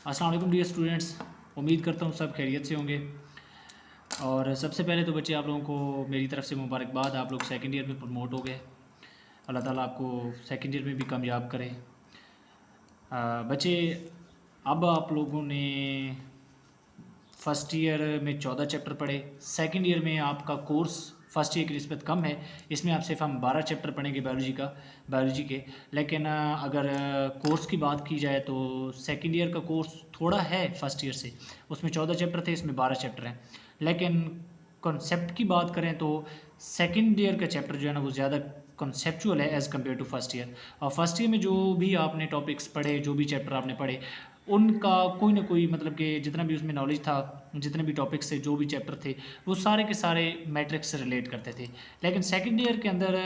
अस्सलाम वालेकुम dear students, उम्मीद करता हूँ सब खैरियत से होंगे। और सबसे पहले तो बच्चे आप लोगों को मेरी तरफ से मुबारकबाद, आप लोग सेकंड ईयर में प्रमोट हो गए। अल्लाह ताला आपको सेकंड ईयर में भी कामयाब करे। बच्चे, अब आप लोगों ने फर्स्ट ईयर में 14 चैप्टर पढ़े, सेकंड ईयर में आपका कोर्स फर्स्ट ईयर की निस्बत कम है, इसमें आप सिर्फ हम 12 चैप्टर पढ़ेंगे बायोलॉजी के। लेकिन अगर कोर्स की बात की जाए तो सेकंड ईयर का कोर्स थोड़ा है फर्स्ट ईयर से, उसमें 14 चैप्टर थे, इसमें 12 चैप्टर हैं। लेकिन कॉन्सेप्ट की बात करें तो सेकंड ईयर का चैप्टर जो है ना वो ज़्यादा कॉन्सेप्चुअल है as compare to first year. और फर्स्ट ईयर में जो भी आपने टॉपिक्स पढ़े, जो भी चैप्टर आपने पढ़े, उनका कोई ना कोई मतलब कि जितना भी उसमें नॉलेज था, जितने भी टॉपिक्स थे, जो भी चैप्टर थे, वो सारे के सारे मैट्रिक्स से रिलेट करते थे। लेकिन सेकंड ईयर के अंदर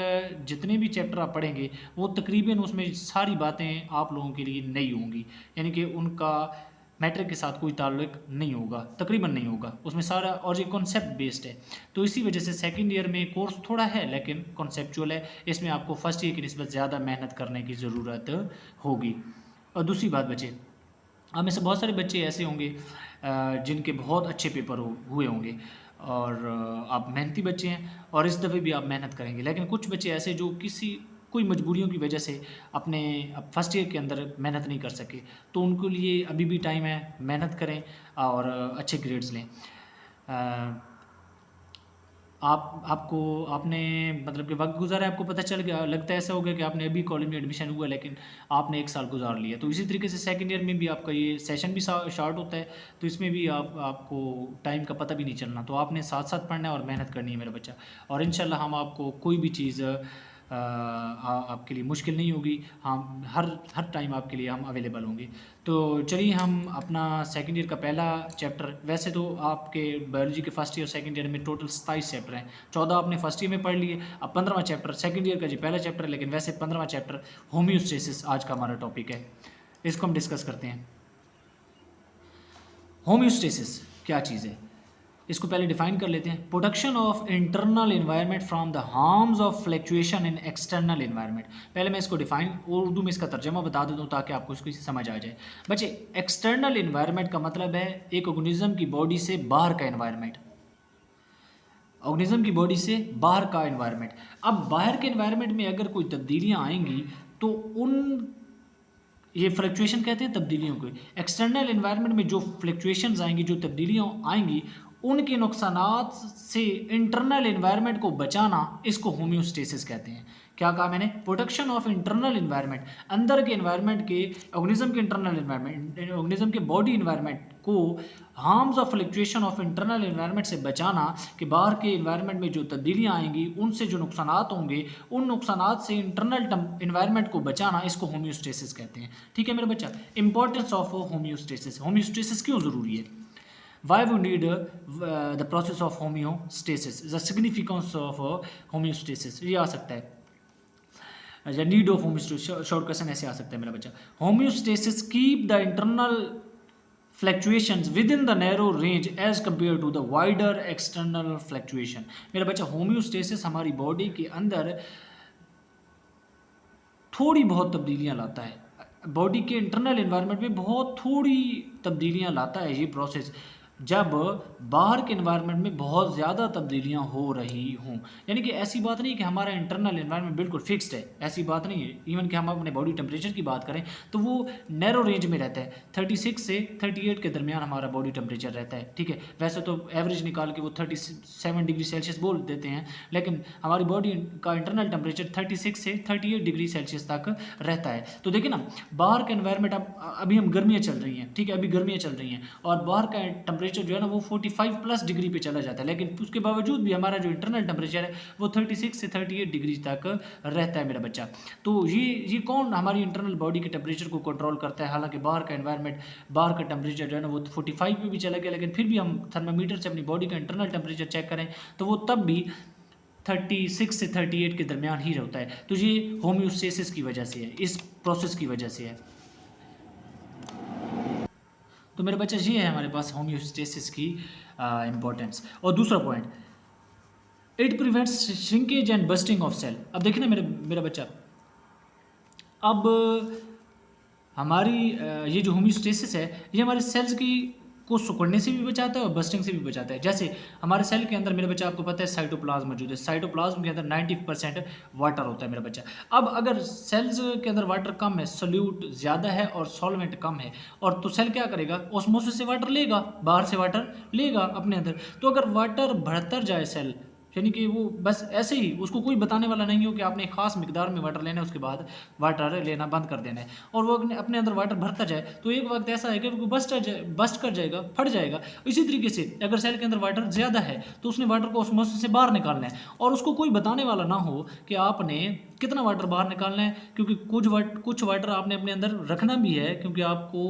जितने भी चैप्टर आप पढ़ेंगे वो तकरीबन उसमें सारी बातें आप लोगों के लिए नई होंगी, यानी कि उनका मैट्रिक के साथ कोई ताल्लुक नहीं होगा, तकरीबन नहीं होगा उसमें सारा, और ये कॉन्सेप्ट बेस्ड है। तो इसी वजह से सेकंड ईयर में कोर्स थोड़ा है लेकिन कॉन्सेप्चुअल है, इसमें आपको फर्स्ट ईयर की निस्बत ज़्यादा मेहनत करने की ज़रूरत होगी। और दूसरी बात बचे, आप में से बहुत सारे बच्चे ऐसे होंगे जिनके बहुत अच्छे पेपर हुए होंगे, और आप मेहनती बच्चे हैं और इस दफ़े भी आप मेहनत करेंगे। लेकिन कुछ बच्चे ऐसे जो कोई मजबूरियों की वजह से अपने अब फर्स्ट ईयर के अंदर मेहनत नहीं कर सके, तो उनके लिए अभी भी टाइम है, मेहनत करें और अच्छे ग्रेड्स लें। अ, आपको आपने मतलब कि वक्त गुजारा है, आपको पता चल गया, लगता है ऐसा हो गया कि आपने अभी कॉलेज में एडमिशन हुआ लेकिन आपने एक साल गुजार लिया। तो इसी तरीके से सेकंड ईयर में भी आपका ये सेशन भी शॉर्ट होता है, तो इसमें भी आपको टाइम का पता भी नहीं चलना। तो आपने साथ साथ पढ़ना है और मेहनत करनी है मेरा बच्चा, और इंशाल्लाह हम आपको कोई भी चीज़ आपके लिए मुश्किल नहीं होगी। हम हर टाइम आपके लिए हम अवेलेबल होंगे। तो चलिए हम अपना सेकंड ईयर का पहला चैप्टर, वैसे तो आपके बायोलॉजी के फर्स्ट ईयर सेकंड ईयर में टोटल 27 चैप्टर हैं, 14 आपने फर्स्ट ईयर में पढ़ लिए, अब 15वां चैप्टर सेकंड ईयर का जी पहला चैप्टर है, लेकिन वैसे 15वां चैप्टर होम्योस्टेसिस आज का हमारा टॉपिक है, इसको हम डिस्कस करते हैं। होम्योस्टेसिस क्या चीज़ है, इसको पहले डिफाइन कर लेते हैं। Protection of internal environment from the harms of fluctuation in external environment. पहले मैं इसको डिफाइन उर्दू में इसका तर्जमा बता देता हूँ ताकि आपको इसको समझ आ जाए। बच्चे, एक्सटर्नल एनवायरनमेंट का मतलब है एक ऑर्गेनिज्म की बॉडी से बाहर का एनवायरनमेंट, ऑर्गेनिज्म की बॉडी से बाहर का एनवायरनमेंट। अब बाहर के एनवायरनमेंट में अगर कोई तब्दीलियाँ आएंगी तो उन ये फ्लक्चुएशन कहते हैं तब्दीलियों को। एक्सटर्नल एनवायरनमेंट में जो फ्लक्चुएशंस आएंगी, जो तब्दीलियाँ आएंगी, उनके नुकसानात से इंटरनल एनवायरनमेंट को बचाना, इसको होम्योस्टेसिस कहते हैं। क्या कहा मैंने? प्रोटेक्शन ऑफ इंटरनल एनवायरनमेंट, अंदर के एनवायरनमेंट के, ऑर्गेनिज्म के इंटरनल एनवायरनमेंट, ऑर्गेनिज्म के बॉडी एनवायरनमेंट को harms of fluctuation of internal environment से बचाना, कि बाहर के एनवायरनमेंट में जो तब्दीलियाँ आएंगी उनसे जो नुकसानात होंगे, उन नुकसानात से इंटरनल एनवायरनमेंट को बचाना, इसको होम्योस्टेसिस कहते हैं। ठीक है मेरा बच्चा, इंपॉर्टेंस ऑफ होम्योस्टेसिस, होम्योस्टेसिस क्यों ज़रूरी है? Why we need the process of homeostasis, the significance of homeostasis, ये आ सकता है, या need of homeostasis, short question ऐसे आ सकता है मेरा बच्चा। Homeostasis keep the internal fluctuations within the narrow range as compare to the wider external fluctuation. मेरा बच्चा, होम्योस्टेसिस हमारी बॉडी के अंदर थोड़ी बहुत तब्दीलियाँ लाता है, बॉडी के इंटरनल एनवायरनमेंट में बहुत थोड़ी तब्दीलियाँ लाता है ये प्रोसेस, जब बाहर के एनवायरनमेंट में बहुत ज़्यादा तब्दीलियाँ हो रही हों। यानी कि ऐसी बात नहीं कि हमारा इंटरनल एनवायरनमेंट बिल्कुल फिक्स्ड है, ऐसी बात नहीं है। इवन कि हम अपने बॉडी टेम्परेचर की बात करें तो वो नैरो रेंज में रहता है, 36 से 38 के दरमियान हमारा बॉडी टेम्परेचर रहता है। ठीक है, वैसे तो एवरेज निकाल के वो 37 डिग्री सेल्सियस बोल देते हैं, लेकिन हमारी बॉडी का इंटरनल टेम्परेचर 36 से 38 डिग्री सेल्सियस तक रहता है। तो देखिए ना, बाहर का एनवायरनमेंट, अब अभी हम गर्मियाँ चल रही हैं, ठीक है, अभी गर्मियाँ चल रही हैं और बाहर का टेम्परेचर जो है ना वो 45 प्लस डिग्री पे चला जाता है, लेकिन उसके बावजूद भी हमारा जो इंटरनल टेम्परेचर है वो 36 से 38 डिग्री तक रहता है मेरा बच्चा। तो ये कौन हमारी इंटरनल बॉडी के टेम्परेचर को कंट्रोल करता है? हालांकि बाहर का एनवायरनमेंट, बाहर का टेम्परेचर जो है ना वो 45 पे भी चला गया, लेकिन फिर भी हम थर्मामीटर से अपनी बॉडी का इंटरनल टेम्परेचर चेक करें तो वो तब भी 36 से 38 के दरमियान ही रहता है। तो ये होम्योस्टेसिस की वजह से है, इस प्रोसेस की वजह से है। तो मेरा बच्चा, ये है हमारे पास होम्योस्टेसिस की इम्पोर्टेंस। और दूसरा point, it prevents shrinkage and busting of cell. अब देखिए ना मेरा बच्चा, अब हमारी ये जो होम्योस्टेसिस है ये हमारे सेल्स की को सिकुड़ने से भी बचाता है और बस्टिंग से भी बचाता है। जैसे हमारे सेल के अंदर मेरे बच्चा आपको पता है साइटोप्लाज्म मौजूद है, साइटोप्लाज्म के अंदर 90% वाटर होता है मेरा बच्चा। अब अगर सेल्स के अंदर वाटर कम है, सोल्यूट ज़्यादा है और सॉल्वेंट कम है, और तो सेल क्या करेगा, ऑस्मोसिस से वाटर लेगा, बाहर से वाटर लेगा अपने अंदर। तो अगर वाटर बढ़ता जाए सेल, यानी कि वो बस ऐसे ही, उसको कोई बताने वाला नहीं हो कि आपने एक खास मिकदार में वाटर लेना है, उसके बाद वाटर लेना बंद कर देना है, और वो अपने अंदर वाटर भरता जाए, तो एक वक्त ऐसा है कि वो बस्ट कर जाएगा, फट जाएगा। इसी तरीके से अगर सेल के अंदर वाटर ज़्यादा है तो उसने वाटर को ऑस्मोसिस से बाहर निकालना है, और उसको कोई बताने वाला ना हो कि आपने कितना वाटर बाहर निकालना है, क्योंकि कुछ वाटर आपने अपने अंदर रखना भी है, क्योंकि आपको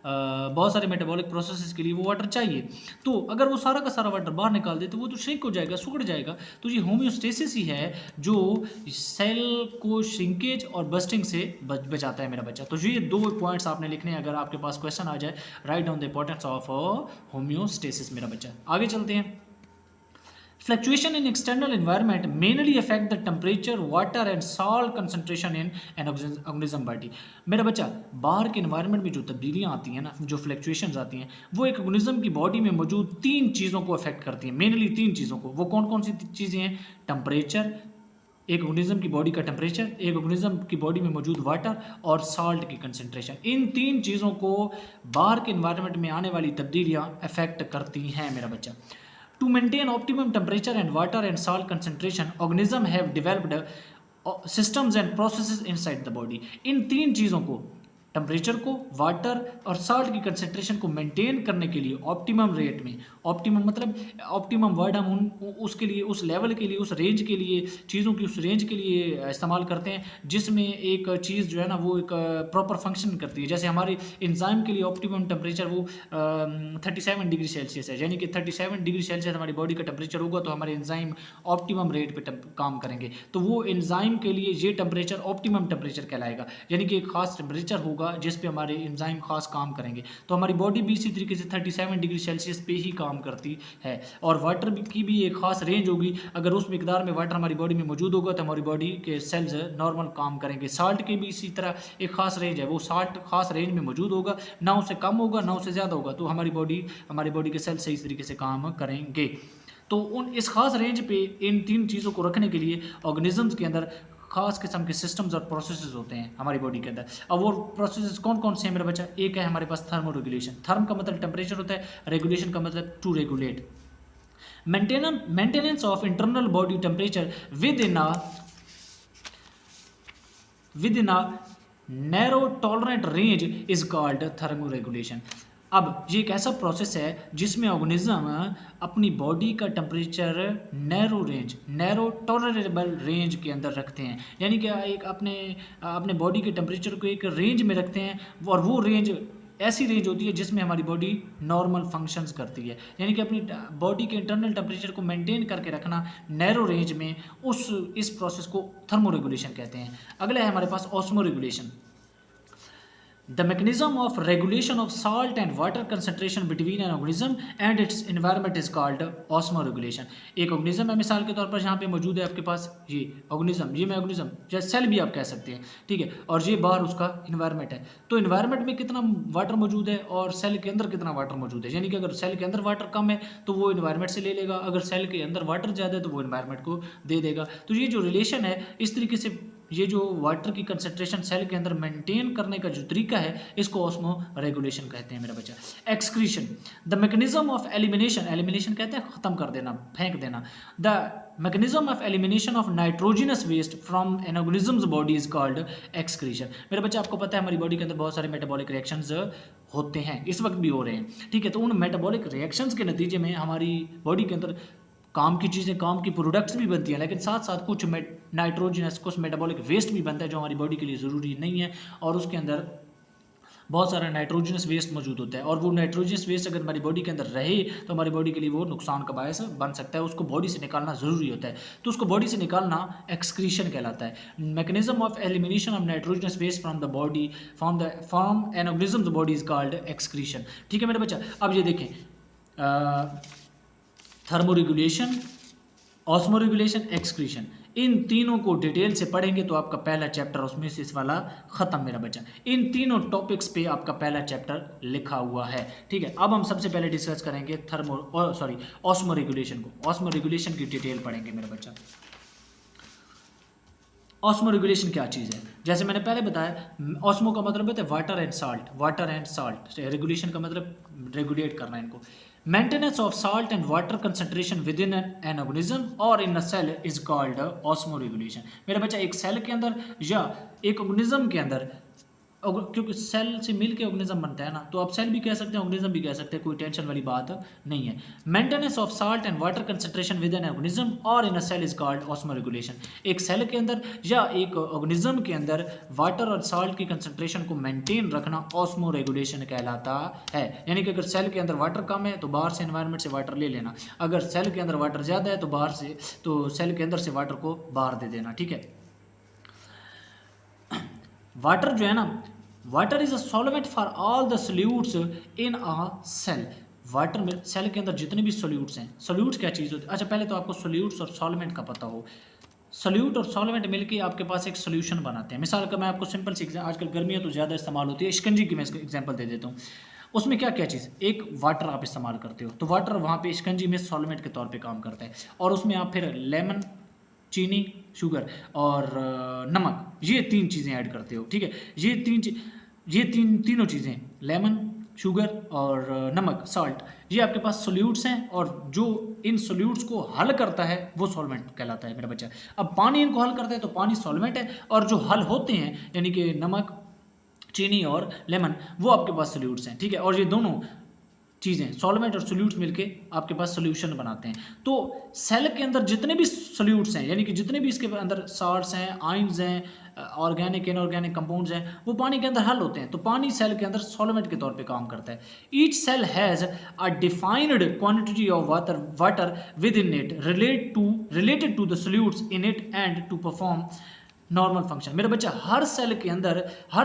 बहुत सारे मेटाबॉलिक प्रोसेसेस के लिए वो वाटर चाहिए। तो अगर वो सारा का सारा वाटर बाहर निकाल दे तो वो तो श्रिंक हो जाएगा, सिकुड़ जाएगा। तो ये होम्योस्टेसिस ही है जो सेल को श्रिंकेज और बस्टिंग से बचाता है मेरा बच्चा। तो ये 2 पॉइंट्स आपने लिखने हैं, अगर आपके पास क्वेश्चन आ जाए, write down the importance of homeostasis मेरा बच्चा। आगे चलते हैं। Fluctuation in external environment mainly affect the temperature, water and salt concentration in an organism body। मेरा बच्चा, बाहर के environment में जो तब्दीलियाँ आती हैं ना, जो fluctuations आती हैं, वो एक organism की body में मौजूद 3 चीज़ों को affect करती हैं, mainly 3 चीज़ों को। वो कौन कौन सी चीज़ें हैं? टेम्परेचर, एक ऑर्गेनिज्म की बॉडी का टेम्परेचर, एक ऑर्गेनिज्म की बॉडी में मौजूद वाटर और साल्ट की कंसंट्रेशन। इन 3 चीज़ों को बाहर के इन्वायरमेंट में आने वाली तब्दीलियाँ अफेक्ट करती हैं मेरा बच्चा। To maintain optimum temperature and water and salt concentration, organisms have developed systems and processes inside the body। इन 3 चीज़ों को, टेम्परेचर को, वाटर और साल्ट की कंसंट्रेशन को मेंटेन करने के लिए ऑप्टिमम रेट में, ऑप्टिमम मतलब ऑप्टिमम वर्ड हम उसके लिए, उस लेवल के लिए, उस रेंज के लिए, चीज़ों की उस रेंज के लिए इस्तेमाल करते हैं जिसमें एक चीज़ जो है ना वो एक प्रॉपर फंक्शन करती है। जैसे हमारे एंजाइम के लिए ऑप्टिमम टेम्परेचर वो 37 डिग्री सेल्सियस है, यानी कि 37 डिग्री सेल्सियस हमारी बॉडी का टेम्परेचर होगा तो हमारे एंजाइम ऑप्टिमम रेट पे काम करेंगे। तो वो एंजाइम के लिए ये टेम्परेचर ऑप्टिमम टेम्परेचर कहलाएगा, यानी कि एक खास टेम्परेचर होगा जिस पे हमारे एंजाइम खास काम करेंगे। तो हमारी बॉडी भी इसी तरीके से 37 डिग्री सेल्सियस पे ही काम करती है। और वाटर की भी एक खास रेंज होगी, अगर उस मिकदार में वाटर हमारी बॉडी में मौजूद होगा तो हमारी बॉडी के सेल्स नॉर्मल काम करेंगे। साल्ट की भी इसी तरह एक खास रेंज है, वो साल्ट खास रेंज में मौजूद होगा, ना उससे कम होगा ना उससे ज़्यादा होगा, तो हमारी बॉडी के सेल्स सही तरीके से काम करेंगे। तो उन इस खास रेंज पे इन 3 चीज़ों को रखने के लिए ऑर्गेनिजम्स के अंदर खास किस्म के सिस्टम्स और प्रोसेसेस होते हैं हमारी बॉडी के अंदर। अब वो प्रोसेसेस कौन कौन से हैं मेरा बच्चा? एक है हमारे पास थर्मो रेगुलेशन। थर्म का मतलब टेम्परेचर होता है, रेगुलेशन का मतलब to regulate. Maintenance of internal body temperature within a narrow tolerant range is called thermoregulation। अब ये एक ऐसा प्रोसेस है जिसमें ऑर्गेनिज्म अपनी बॉडी का टेम्परेचर नैरो टॉलरेबल रेंज के अंदर रखते हैं, यानी कि एक अपने बॉडी के टेम्परेचर को एक रेंज में रखते हैं, और वो रेंज ऐसी रेंज होती है जिसमें हमारी बॉडी नॉर्मल फंक्शंस करती है, यानी कि अपनी बॉडी के इंटरनल टेम्परेचर को मेंटेन करके रखना नैरो रेंज में, इस प्रोसेस को थर्मो रेगुलेशन कहते हैं। अगला है हमारे पास osmoregulation. The mechanism of regulation of salt and water concentration between an organism and its environment is called osmoregulation। एक ऑर्गेनिज्म है मिसाल के तौर पर यहाँ पे मौजूद है आपके पास, ये ऑर्गेनिज्म या सेल भी आप कह सकते हैं, ठीक है, और ये बाहर उसका इन्वायरमेंट है। तो इन्वायरमेंट में कितना वाटर मौजूद है और सेल के अंदर कितना वाटर मौजूद है, यानी कि अगर सेल के अंदर वाटर कम है तो वो इन्वायरमेंट से ले लेगा, अगर सेल के अंदर वाटर ज़्यादा है तो वो इन्वायरमेंट को दे देगा। तो ये जो रिलेशन है, इस तरीके से ये जो वाटर की कंसंट्रेशन सेल के अंदर मेंटेन करने का जो तरीका है, इसको ऑस्मो रेगुलेशन कहते हैं मेरा बच्चा। Excretion, the mechanism of elimination कहते हैं ख़त्म कर देना, फेंक देना। The mechanism of elimination of nitrogenous waste from an organism's body is called excretion. मेरा बच्चा, आपको पता है हमारी बॉडी के अंदर बहुत सारे मेटाबॉलिक रिएक्शंस होते हैं, इस वक्त भी हो रहे हैं, ठीक है। तो उन मेटाबॉलिक रिएक्शंस के नतीजे में हमारी बॉडी के अंदर काम की चीज़ें, काम की प्रोडक्ट्स भी बनती हैं, लेकिन साथ साथ कुछ नाइट्रोजनस, कुछ मेटाबॉलिक वेस्ट भी बनता है जो हमारी बॉडी के लिए ज़रूरी नहीं है, और उसके अंदर बहुत सारा नाइट्रोजनस वेस्ट मौजूद होता है, और वो नाइट्रोजनस वेस्ट अगर हमारी बॉडी के अंदर रहे तो हमारी बॉडी के लिए वो नुकसान का बायस बन सकता है, उसको बॉडी से निकालना ज़रूरी होता है। तो उसको बॉडी से निकालना एक्सक्रीशन कहलाता है। Mechanism of elimination of nitrogenous waste from the body from an organism's body is called excretion, ठीक है मेरे बच्चा। अब ये देखें, थर्मोरेगुलेशन, ऑस्मोरेगुलेशन, एक्सक्रीशन, इन तीनों को डिटेल से पढ़ेंगे तो आपका पहला चैप्टर ऑस्मोसिस वाला ख़त्म मेरा बच्चा। इन तीनों टॉपिक्स पे आपका पहला चैप्टर लिखा हुआ है, ठीक है। अब हम सबसे पहले डिस्कस करेंगे ऑस्मो रेगुलेशन को। ऑस्मो रेगुलेशन की डिटेल पढ़ेंगे मेरा बच्चा। ऑस्मो रेगुलेशन क्या चीज़ है? जैसे मैंने पहले बताया, ऑस्मो का मतलब होता है water and salt, water and salt. Regulation का मतलब रेगुलेट करना इनको। Maintenance of salt and water concentration within an organism और in a cell is called osmoregulation. मेरा बच्चा एक सेल के अंदर या एक ऑर्गेनिज्म के अंदर, क्योंकि सेल से मिल के ऑर्गेनिज्म बनता है ना, तो आप सेल भी कह सकते हैं, ऑर्गेनिज्म भी कह सकते हैं, कोई टेंशन वाली बात नहीं है। Maintenance of salt and water concentration with an organism और in a cell is called osmoregulation. एक सेल के अंदर या एक ऑर्गेनिज्म के अंदर वाटर और साल्ट की कंसंट्रेशन को मेंटेन रखना ऑस्मो रेगुलेशन कहलाता है। यानी कि अगर सेल के अंदर वाटर कम है तो बाहर से एनवायरनमेंट से वाटर ले लेना, अगर सेल के अंदर वाटर ज़्यादा है तो सेल के अंदर से वाटर को बाहर दे देना, ठीक है। वाटर जो है ना, water is a solvent for all the solutes in a cell. Water में सेल के अंदर जितने भी सोल्यूट्स हैं, सोल्यूट्स क्या चीज़ होती है? अच्छा, पहले तो आपको सोल्यूट्स और सॉल्वेंट का पता हो। सोल्यूट और सॉल्वेंट मिलके आपके पास एक सोल्यूशन बनाते हैं। मिसाल का मैं आपको सिंपल सी, आजकल गर्मियाँ तो ज़्यादा इस्तेमाल होती है, शिकंजी की मैं इसका एग्जांपल दे देता हूँ। उसमें क्या क्या चीज़, एक वाटर आप इस्तेमाल करते हो, तो वाटर वहाँ पे शिकंजी में सॉल्वेंट के तौर पे काम करता है, और उसमें आप फिर लेमन, चीनी, शुगर और नमक, ये 3 चीज़ें ऐड करते हो, ठीक है। ये तीनों चीज़ें, लेमन, शुगर और नमक, साल्ट, ये आपके पास सोल्यूट्स हैं, और जो इन सोल्यूट्स को हल करता है वो सॉल्वेंट कहलाता है मेरा बच्चा। अब पानी इनको हल करता है तो पानी सॉल्वेंट है, और जो हल होते हैं यानी कि नमक, चीनी और लेमन, वो आपके पास सोल्यूट्स हैं, ठीक है। और ये दोनों चीज़ें, सॉल्वेंट और सोल्यूट्स मिलके आपके पास सोल्यूशन बनाते हैं। तो सेल के अंदर जितने भी सोल्यूट्स हैं, यानी कि जितने भी इसके अंदर साल्ट्स हैं, आयंस हैं, ऑर्गेनिक इनऑर्गेनिक कंपाउंड्स हैं, वो पानी के अंदर हल होते हैं, तो पानी सेल के अंदर सॉल्वेंट के तौर पे काम करता है। Each cell has a defined quantity of water within it related to the solutes in it and to perform normal function. मेरा बच्चा, हर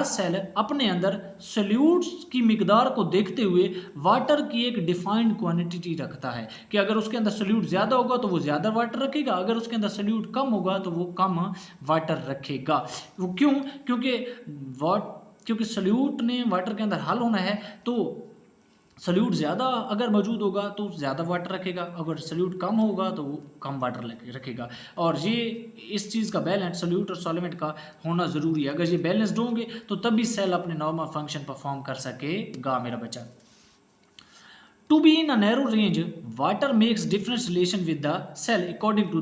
सेल अपने अंदर सोल्यूट्स की मिकदार को देखते हुए वाटर की एक डिफाइंड क्वांटिटी रखता है, कि अगर उसके अंदर सोल्यूट ज़्यादा होगा तो वो ज़्यादा वाटर रखेगा, अगर उसके अंदर सोल्यूट कम होगा तो वो कम वाटर रखेगा। वो क्यों? क्योंकि सोल्यूट ने वाटर के अंदर हल होना है, तो सोल्यूट ज़्यादा अगर मौजूद होगा तो ज़्यादा वाटर रखेगा, अगर सोल्यूट कम होगा तो वो कम वाटर रखेगा। और ये इस चीज़ का बैलेंस सोल्यूट और सॉल्वेंट का होना ज़रूरी है। अगर ये बैलेंस्ड होंगे तो तभी सेल अपने नॉर्मल फंक्शन परफॉर्म कर सकेगा मेरा बच्चा। To be in a narrow range, water makes different relation with the cell according to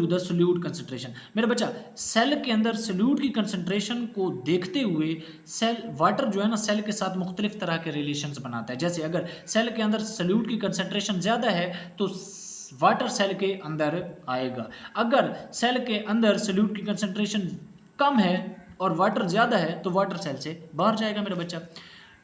the solute concentration. मेरा बच्चा, सेल के अंदर सोल्यूट की कंसंट्रेशन को देखते हुए वाटर जो है ना, सेल के साथ मुख्तलिफ तरह के रिलेशंस बनाता है। जैसे अगर सेल के अंदर सोल्यूट की कंसंट्रेशन ज़्यादा है तो वाटर सेल के अंदर आएगा, अगर सेल के अंदर सोल्यूट की कंसंट्रेशन कम है और वाटर ज़्यादा है तो वाटर सेल से बाहर जाएगा मेरा बच्चा।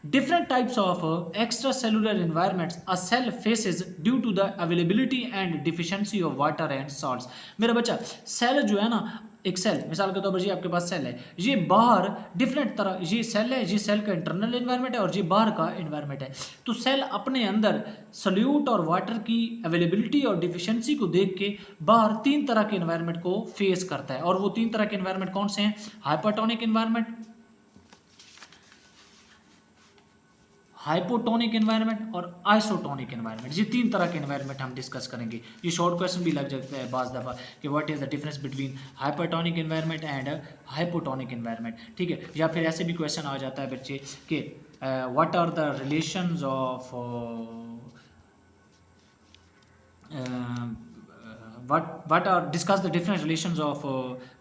Different types of extracellular environments a cell faces due to the availability and deficiency of water and salts। मेरा बच्चा, सेल जो है ना, एक सेल मिसाल के तौर पर ये आपके पास सेल है, ये बाहर डिफरेंट तरह, ये सेल है, ये सेल का इंटरनल एनवायरनमेंट है और ये बाहर का एनवायरनमेंट है। तो सेल अपने अंदर सोल्यूट और वाटर की अवेलेबिलिटी और डिफिशिएंसी को देख के बाहर 3 तरह के एनवायरनमेंट को फेस करता है, और वो 3 तरह के एनवायरनमेंट कौन से हैं? हाइपरटोनिक एनवायरनमेंट, हाइपोटोनिक एनवायरनमेंट और आइसोटोनिक एनवायरनमेंट। ये 3 तरह के एनवायरनमेंट हम डिस्कस करेंगे। ये शॉर्ट क्वेश्चन भी लग जाता है बाज़ दफ़ा कि what is the difference between hypertonic environment and hypotonic environment, ठीक है। या फिर ऐसे भी क्वेश्चन आ जाता है बच्चे कि what are the relations of what are discuss the different relations of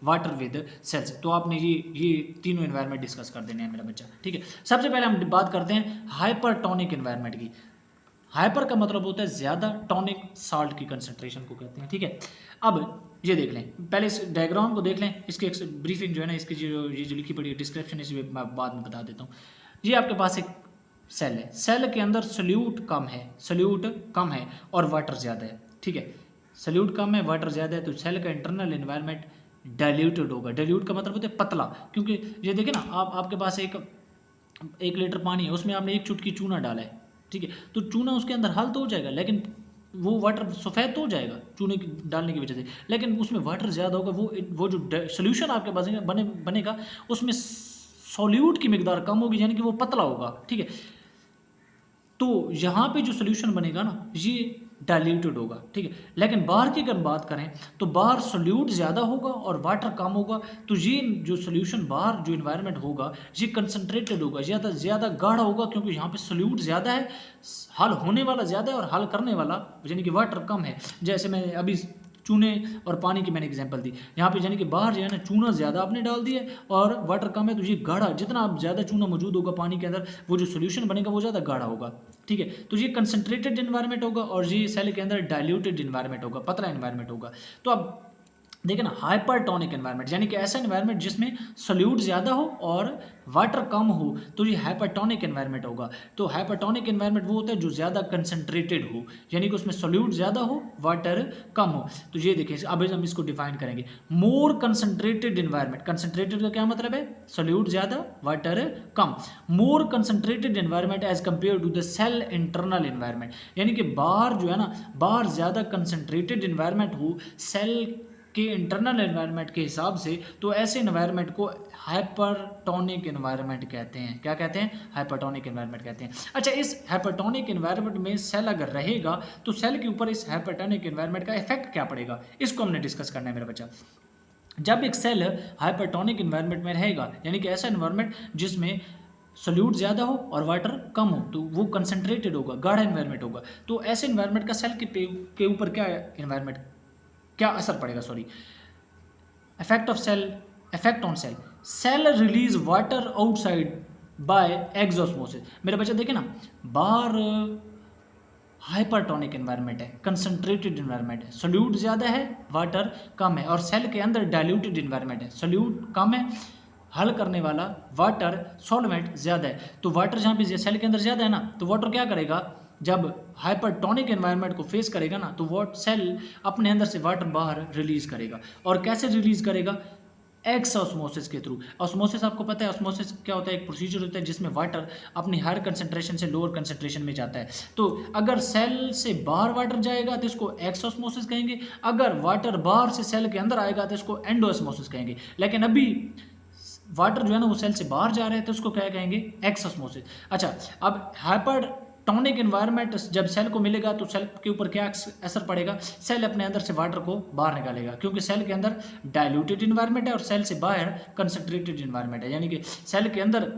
water with cells। तो आपने ये तीनों एनवायरनमेंट डिस्कस कर देने हैं मेरा बच्चा, ठीक है। सबसे पहले हम बात करते हैं हाइपरटोनिक एनवायरनमेंट की। हाइपर का मतलब होता है ज़्यादा, टॉनिक साल्ट की कंसंट्रेशन को कहते हैं, ठीक है। अब ये देख लें, पहले इस डायग्राम को देख लें, इसकी एक ब्रीफिंग जो है ना, इसकी जो लिखी पड़ी है डिस्क्रिप्शन, इसी मैं बाद में बता देता हूँ। ये आपके पास एक सेल है, सेल के अंदर सोल्यूट कम है और वाटर ज़्यादा है, ठीक है। सोल्यूट कम है, वाटर ज़्यादा है, तो सेल का इंटरनल एनवायरनमेंट डाइल्यूटेड होगा। डाइल्यूट का मतलब होता है पतला, क्योंकि ये देखिए ना, आपके पास एक लीटर पानी है, उसमें आपने 1 चुटकी चूना डाला है, ठीक है। तो चूना उसके अंदर हल तो हो जाएगा, लेकिन वो वाटर सफ़ेद तो हो जाएगा चूने डालने की वजह से, लेकिन उसमें वाटर ज़्यादा होगा, वो जो सोल्यूशन आपके पास बनेगा उसमें सॉल्यूट की मिकदार कम होगी, यानी कि वो पतला होगा, ठीक है। तो यहाँ पे जो सोल्यूशन बनेगा ना ये डाइल्यूटेड होगा, ठीक है। लेकिन बाहर की अगर बात करें तो बाहर सोल्यूट ज़्यादा होगा और वाटर कम होगा, तो ये जो सोल्यूशन बाहर जो इन्वायरमेंट होगा ये कंसनट्रेटेड होगा, ज़्यादा गाढ़ा होगा, क्योंकि यहाँ पे सोल्यूट ज़्यादा है, हल होने वाला ज़्यादा है और हल करने वाला यानी कि वाटर कम है। जैसे मैं अभी चूने और पानी की मैंने एग्जांपल दी, यहाँ पे यानी कि बाहर जो है ना चूना ज़्यादा आपने डाल दिया और वाटर कम है, तो ये गाढ़ा, जितना आप ज़्यादा चूना मौजूद होगा पानी के अंदर वो जो सोल्यूशन बनेगा वो ज़्यादा गाढ़ा होगा, ठीक है। तो ये कंसनट्रेटेड इन्वायरमेंट होगा और ये सेल के अंदर डाइल्यूटेड इन्वायरमेंट होगा, पतला इन्वायरमेंट होगा। तो अब देखिए ना हाइपरटोनिक एनवायरनमेंट यानी कि ऐसा एनवायरनमेंट जिसमें सोल्यूट ज़्यादा हो और वाटर कम हो, तो ये हाइपरटोनिक एनवायरनमेंट होगा। तो हाइपरटोनिक एनवायरनमेंट वो होता है जो ज़्यादा कंसनट्रेटेड हो, यानी कि उसमें सोल्यूट ज़्यादा हो वाटर कम हो। तो ये देखिए अब हम इसको डिफाइन करेंगे, मोर कंसनट्रेटेड एनवायरनमेंट, कंसनट्रेटेड का क्या मतलब है, सोल्यूट ज़्यादा वाटर कम। More concentrated environment as compare to the cell internal environment, यानी कि बाहर जो है ना बाहर ज़्यादा कंसनट्रेटेड एनवायरनमेंट हो सेल के इंटरनल एनवायरनमेंट के हिसाब से, तो ऐसे एनवायरनमेंट को हाइपरटोनिक एनवायरनमेंट कहते हैं। क्या कहते हैं, हाइपरटोनिक एनवायरनमेंट कहते हैं। अच्छा, इस हाइपरटोनिक एनवायरनमेंट में सेल अगर रहेगा तो सेल के ऊपर इस हाइपरटोनिक एनवायरनमेंट का इफेक्ट क्या पड़ेगा, इसको हमने डिस्कस करना है मेरा बच्चा। जब एक सेल हाइपरटोनिक एनवायरनमेंट में रहेगा, यानी कि ऐसा एनवायरनमेंट जिसमें सोल्यूट ज़्यादा हो और वाटर कम हो, तो वो कंसनट्रेटेड होगा, गाढ़ा एनवायरनमेंट होगा। तो ऐसे एनवायरनमेंट का सेल के ऊपर क्या असर पड़ेगा, sorry, effect of cell, effect on cell, cell release water outside by exosmosis. मेरे बच्चे देखे ना, बाहर हाइपरटोनिक एनवायरनमेंट है, कंसंट्रेटेड एनवायरनमेंट है, सोल्यूट ज़्यादा है वाटर कम है, और सेल के अंदर डाइल्यूटेड एनवायरनमेंट है, सोल्यूट कम है, हल करने वाला वाटर सॉल्वेंट ज़्यादा है। तो वाटर जहाँ पे सेल के अंदर ज़्यादा है ना, तो वाटर क्या करेगा, जब हाइपरटोनिक एनवायरनमेंट को फेस करेगा ना, तो वो सेल अपने अंदर से वाटर बाहर रिलीज करेगा। और कैसे रिलीज करेगा, एक्स ऑस्मोसिस के थ्रू। ऑस्मोसिस आपको पता है, ऑस्मोसिस क्या होता है, एक प्रोसीजर होता है जिसमें वाटर अपनी हायर कंसंट्रेशन से लोअर कंसंट्रेशन में जाता है। तो अगर सेल से बाहर वाटर जाएगा तो इसको एक्स ऑस्मोसिस कहेंगे, अगर वाटर बाहर से सेल के अंदर आएगा तो इसको एंडोऑस्मोसिस कहेंगे। लेकिन अभी वाटर जो है ना वो सेल से बाहर जा रहे हैं तो उसको क्या कहेंगे, एक्स ऑस्मोसिस। अच्छा, अब हाइपरटोनिक एनवायरनमेंट जब सेल को मिलेगा तो सेल के ऊपर क्या असर पड़ेगा, सेल अपने अंदर से वाटर को बाहर निकालेगा, क्योंकि सेल के अंदर डाइल्यूटेड एनवायरनमेंट है और सेल से बाहर कंसंट्रेटेड एनवायरनमेंट है, यानी कि सेल के अंदर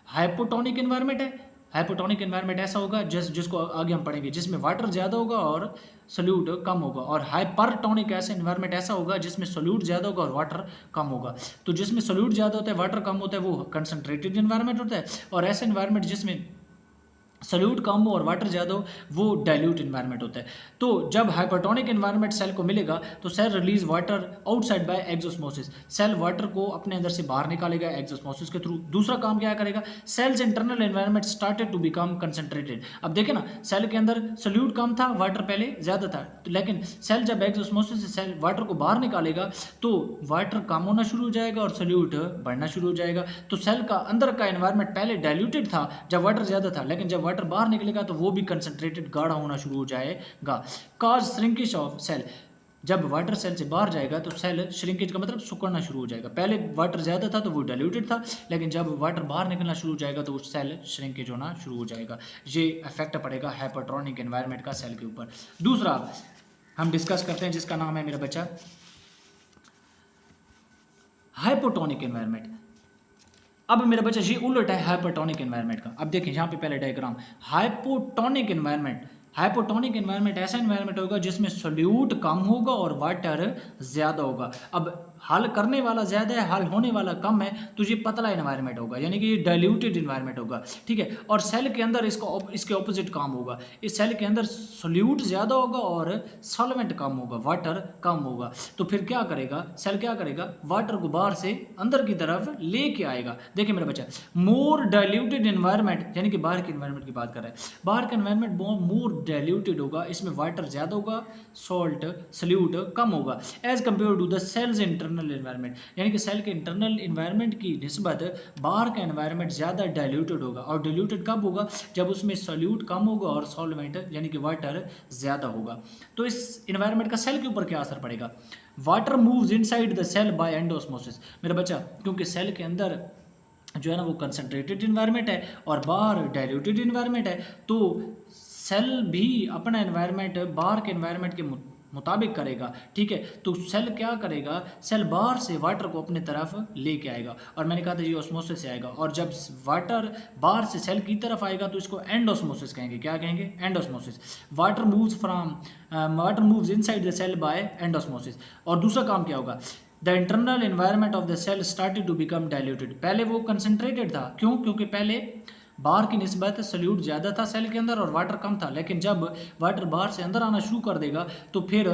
हाइपोटोनिक एनवायरनमेंट है। हाइपोटोनिक एनवायरनमेंट ऐसा होगा जिसको आगे हम पढ़ेंगे, जिसमें वाटर ज़्यादा होगा और सोल्यूट कम होगा। और हाइपरटोनिक ऐसा एनवायरनमेंट ऐसा होगा जिसमें सोल्यूट ज़्यादा होगा और वाटर कम होगा। तो जिसमें सोल्यूट ज़्यादा होता है वाटर कम होता है वो कंसंट्रेटेड एनवायरनमेंट होता है, और ऐसा एनवायरनमेंट जिसमें सोल्यूट कम हो और वाटर ज़्यादा हो वो डाइल्यूट एनवायरनमेंट होता है। तो जब हाइपरटोनिक एनवायरनमेंट सेल को मिलेगा तो cell release water outside by exosmosis, cell water को अपने अंदर से बाहर निकालेगा एक्सोस्मोसिस के थ्रू। दूसरा काम क्या करेगा, cell's internal environment started to become concentrated. अब देखें ना, सेल के अंदर सोल्यूट कम था, वाटर पहले ज़्यादा था, तो लेकिन सेल जब एक्सोस्मोसिस से सेल वाटर को बाहर निकालेगा तो वाटर कम होना शुरू हो जाएगा और सोल्यूट बढ़ना शुरू हो जाएगा। तो सेल का अंदर का एनवायरनमेंट पहले डाइल्यूटेड था जब वाटर ज़्यादा था, लेकिन जब वाटर बाहर निकलेगा तो वो भी कंसंट्रेटेड गाढ़ा होना शुरू हो जाएगा। कॉज श्रिंकेज ऑफ सेल, जब वाटर सेल से बाहर जाएगा तो सेल श्रिंकेज का मतलब सिकुड़ना शुरू हो जाएगा। पहले वाटर ज़्यादा था तो वो डाइल्यूटेड था, लेकिन जब वाटर बाहर निकलना शुरू हो जाएगा तो सेल श्रिंकेज होना शुरू हो जाएगा। ये इफेक्ट पड़ेगा हाइपरटोनिक एनवायरनमेंट का सेल के ऊपर। दूसरा हम डिस्कस करते हैं जिसका नाम है मेरा बच्चा हाइपोटोनिक एनवायरनमेंट। अब मेरा बच्चा ये उलट है हाइपरटोनिक एनवायरनमेंट का। अब देखिए यहाँ पे पहले diagram, hypotonic environment, hypotonic environment ऐसा एनवायरनमेंट होगा जिसमें सोल्यूट कम होगा और वाटर ज़्यादा होगा। अब हल करने वाला ज़्यादा है, हल होने वाला कम है, तो ये पतला एनवायरनमेंट होगा, यानी कि ये डाइल्यूटेड एनवायरनमेंट होगा, ठीक है। और सेल के अंदर इसके ऑपोजिट काम होगा, इस सेल के अंदर सोल्यूट ज़्यादा होगा और सॉल्वेंट कम होगा, वाटर कम होगा। तो फिर क्या करेगा सेल, क्या करेगा, वाटर को बाहर से अंदर की तरफ लेके आएगा। देखिए मेरा बच्चा, मोर डाइल्यूटेड एनवायरनमेंट, यानी कि बाहर के एनवायरनमेंट की बात कर रहा है, बाहर का एनवायरनमेंट मोर डाइल्यूटेड होगा, इसमें वाटर ज़्यादा होगा, सॉल्यूट कम होगा, as compare to the cell's internal internal environment, यानी कि सेल के इंटरनल एनवायरनमेंट की निस्बत बाहर का एनवायरनमेंट ज़्यादा डाइल्यूटेड होगा। और डाइल्यूटेड कब होगा? जब उसमें सॉल्यूट कम होगा और सॉल्वेंट यानी कि वाटर ज़्यादा होगा। तो इस एनवायरनमेंट का सेल के ऊपर क्या असर पड़ेगा? Water moves inside the cell by endosmosis. मेरा बच्चा, क्योंकि सेल के अंदर जो है ना वो कंसनट्रेटेड इन्वायरमेंट है और बाहर डाइल्यूटेड इन्वायरमेंट है, तो सेल भी अपना इन्वायरमेंट बाहर के इन्वायरमेंट के मुताबिक करेगा। ठीक है, तो सेल क्या करेगा? सेल बाहर से वाटर को अपने तरफ लेके आएगा, और मैंने कहा था ये ऑस्मोसिस से आएगा। और जब वाटर बाहर से सेल की तरफ आएगा तो इसको एंडोस्मोसिस कहेंगे। क्या कहेंगे? Endosmosis. Water moves inside the cell by endosmosis. और दूसरा काम क्या होगा? The internal environment of the cell started to become diluted. पहले वो कंसनट्रेटेड था। क्यों? क्योंकि पहले बाहर की निस्बत सल्यूट ज़्यादा था सेल के अंदर और वाटर कम था। लेकिन जब वाटर बाहर से अंदर आना शुरू कर देगा तो फिर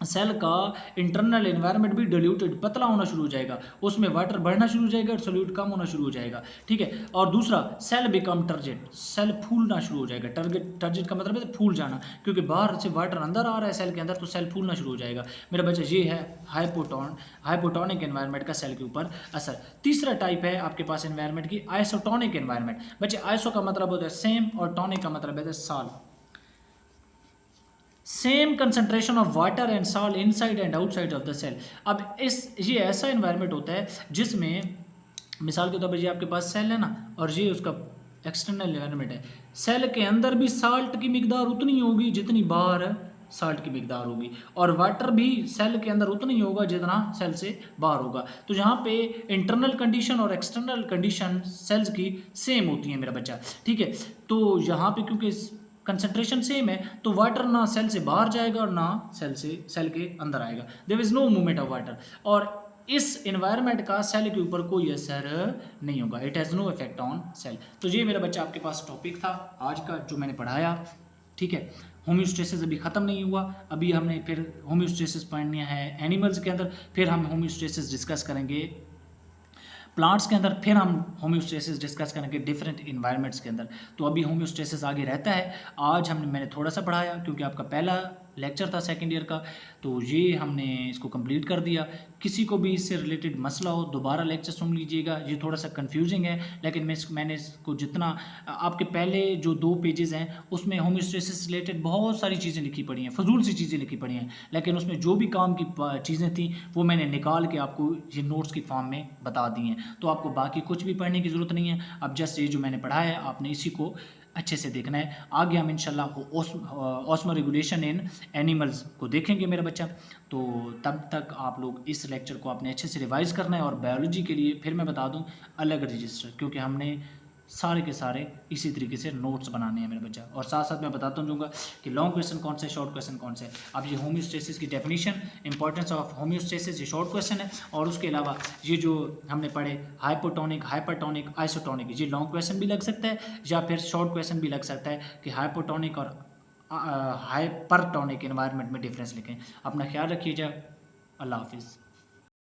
सेल का इंटरनल एनवायरनमेंट भी डिल्यूटेड, पतला होना शुरू हो जाएगा, उसमें वाटर बढ़ना शुरू हो जाएगा और सॉल्यूट कम होना शुरू हो जाएगा। ठीक है, और दूसरा सेल बिकम टर्जिड, सेल फूलना शुरू हो जाएगा। टर्जिड का मतलब है फूल जाना, क्योंकि बाहर से वाटर अंदर आ रहा है सेल के अंदर, तो सेल फूलना शुरू हो जाएगा। मेरा बच्चा, ये है हाइपोटोनिक एनवायरनमेंट का सेल के ऊपर असर। तीसरा टाइप है आपके पास एनवायरनमेंट की आइसोटोनिक एनवायरनमेंट। बच्चे, आइसो का मतलब होता है सेम और टॉनिक का मतलब है साल। Same concentration of water and salt inside and outside of the cell. अब ये ऐसा एनवायरनमेंट होता है जिसमें मिसाल के तौर पर ये आपके पास सेल है ना, और ये उसका एक्सटर्नल एनवायरनमेंट है। सेल के अंदर भी साल्ट की मिकदार उतनी होगी जितनी बाहर साल्ट की मिकदार होगी, और वाटर भी सेल के अंदर उतना ही होगा जितना सेल से बाहर होगा। तो यहाँ पे इंटरनल कंडीशन और एक्सटर्नल कंडीशन सेल्स की सेम होती है मेरा बच्चा। ठीक है, तो यहाँ पे क्योंकि कंसंट्रेशन सेम है तो वाटर ना सेल से बाहर जाएगा और ना सेल के अंदर आएगा। There is no movement of water, और इस एनवायरनमेंट का सेल के ऊपर कोई असर नहीं होगा। It has no effect on cell. तो ये मेरा बच्चा आपके पास टॉपिक था आज का जो मैंने पढ़ाया। ठीक है, होम्योस्टेसिस अभी ख़त्म नहीं हुआ, अभी हमने फिर होम्योस्टेसिस पढ़नी है एनिमल्स के अंदर, फिर हम होम्योस्टेसिस डिस्कस करेंगे प्लांट्स के अंदर, फिर हम होम्योस्टेसिस डिस्कस करेंगे डिफरेंट इन्वायरमेंट्स के अंदर। तो अभी होम्योस्टेसिस आगे रहता है। आज मैंने थोड़ा सा पढ़ाया क्योंकि आपका पहला लेक्चर था सेकेंड ईयर का, तो ये हमने इसको कंप्लीट कर दिया। किसी को भी इससे रिलेटेड मसला हो दोबारा लेक्चर सुन लीजिएगा, ये थोड़ा सा कंफ्यूजिंग है, लेकिन मैंने इसको जितना आपके पहले जो 2 पेजेस हैं उसमें होम्योस्टेसिस रिलेटेड बहुत सारी चीज़ें लिखी पड़ी हैं, फजूल सी चीज़ें लिखी पड़ी हैं, लेकिन उसमें जो भी काम की चीज़ें थी वो मैंने निकाल के आपको ये नोट्स की फॉर्म में बता दी हैं। तो आपको बाकी कुछ भी पढ़ने की ज़रूरत नहीं है, अब जस्ट ये जो मैंने पढ़ाया है आपने इसी को अच्छे से देखना है। आगे हम इंशाल्लाह ऑस्मो रेगुलेशन इन एनिमल्स को देखेंगे मेरा बच्चा। तो तब तक आप लोग इस लेक्चर को आपने अच्छे से रिवाइज़ करना है। और बायोलॉजी के लिए फिर मैं बता दूं अलग रजिस्टर, क्योंकि हमने सारे के सारे इसी तरीके से नोट्स बनाने हैं मेरा बच्चा। और साथ साथ मैं बताता जाऊँगा कि लॉन्ग क्वेश्चन कौन से, शॉर्ट क्वेश्चन कौन से। अब ये होम्योस्टेसिस की डेफिनेशन, इंपॉर्टेंस ऑफ होम्योस्टेसिस, ये शॉर्ट क्वेश्चन है। और उसके अलावा ये जो हमने पढ़े हाइपोटोनिक, हाइपरटोनिक, आइसोटोनिक, ये लॉन्ग क्वेश्चन भी लग सकता है या फिर शॉर्ट क्वेश्चन भी लग सकता है कि हाइपोटोनिक और हाइपरटोनिक एनवायरनमेंट में डिफरेंस लिखें। अपना ख्याल रखिएगा। अल्लाह हाफिज़।